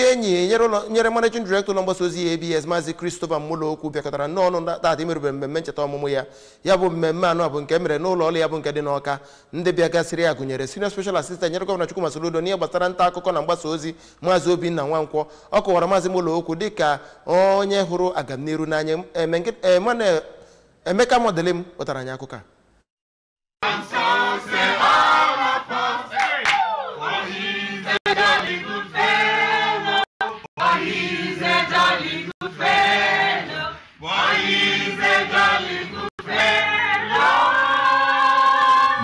enyi nyere managing director ụlọ mgbasa ozi ABS Maazị Christopher Mmụlọokwu bịakọtara n'ọnụ taata imerube mmemme ncheta ọmụmụ ya ya bụ mmemme anọ bụ nke mere n'ụlọ ọrụ ya bụ nke dị n'Awka ndị bịagasịrị ya gụnyere senior special assistant nyere gọvanọ Chukwuma Soludo n'ihe gbasara nta akụkọ na mgbasa ozi Maazị Obinna Nwankwọ ọ kọwara Maazị Mmụlọokwu dịka onye hụrụ agamniru n'anya Emeka Modelim kpọtara anyị akụkọ a.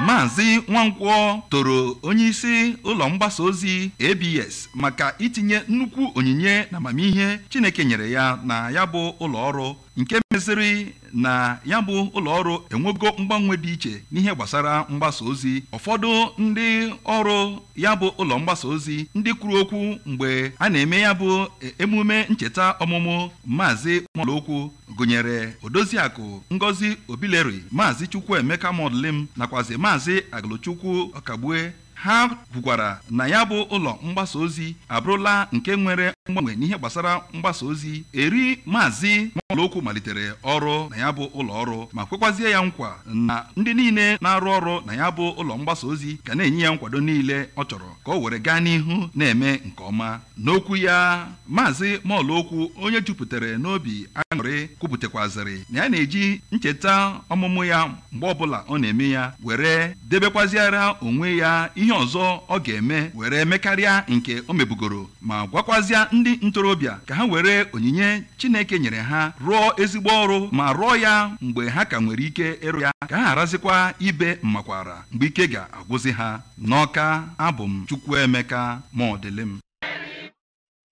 Maazị Nwankwọ toro onye isi ụlọ mgbasa ozi ABS maka itinye nnukwu onyinye na amamihe Chineke nyere ya na ya bụ ụlọ ọrụ nke meziri na ya bụ ụlọ ọrụ enwego mgbanwe dị iche n'ihe gbasara mgbasa ozi. Ụfọdụ ndị ọrụ ya bụ ụlọ mgbasa ozi ndị kwuru okwu mgbe a na-eme ya bụ emume ncheta ọmụmụ Maazị Mmụlọokwu gụnyere Odoziakụ Ngozi Obileri, Maazị Chukwuemeka Modelim nakwazi Maazị Agụlụchukwu Ọkagbue. Ha kwukwara na ya bụ ụlọ mgbasa ozi abụrụla nke nwere mgbanwe n'ihe gbasara mgbasa ozi. Maazị Mmụlọokwu malitere ọrụ na ya bụ ụlọ ọrụ ma kwekwazie ya nkwa na ndị niile na-arụ ọrụ na ya bụ ụlọ mgbasa ozi ga na-enye ya nkwado niile ọ chọrọ ka o were gaa n'ihu na-eme nke ọma. N'okwu ya, Maazị Mmụlọokwu onye jupụtara n'obi aṅụrị kwupụtakwazịrị na ya na-eji ncheta ọmụmụ ya mgbe ọbụla ọ na-eme ya were debekwaziara onwe ya ihe ọzọ ọ ga-eme were mekarịa nke o mebugoro ma gwakwazịa ndị ntorobịa ka ha were onyinye Chineke nyere ha rụọ ezigbo ọrụ ma rụọ ya mgbe ha ka nwere ike ịrụ ya ka ha gharazikwa ibe mmakwara mgbe ike ga-agwụzi ha. N'Awka, abụ m Chukwuemeka Modelim.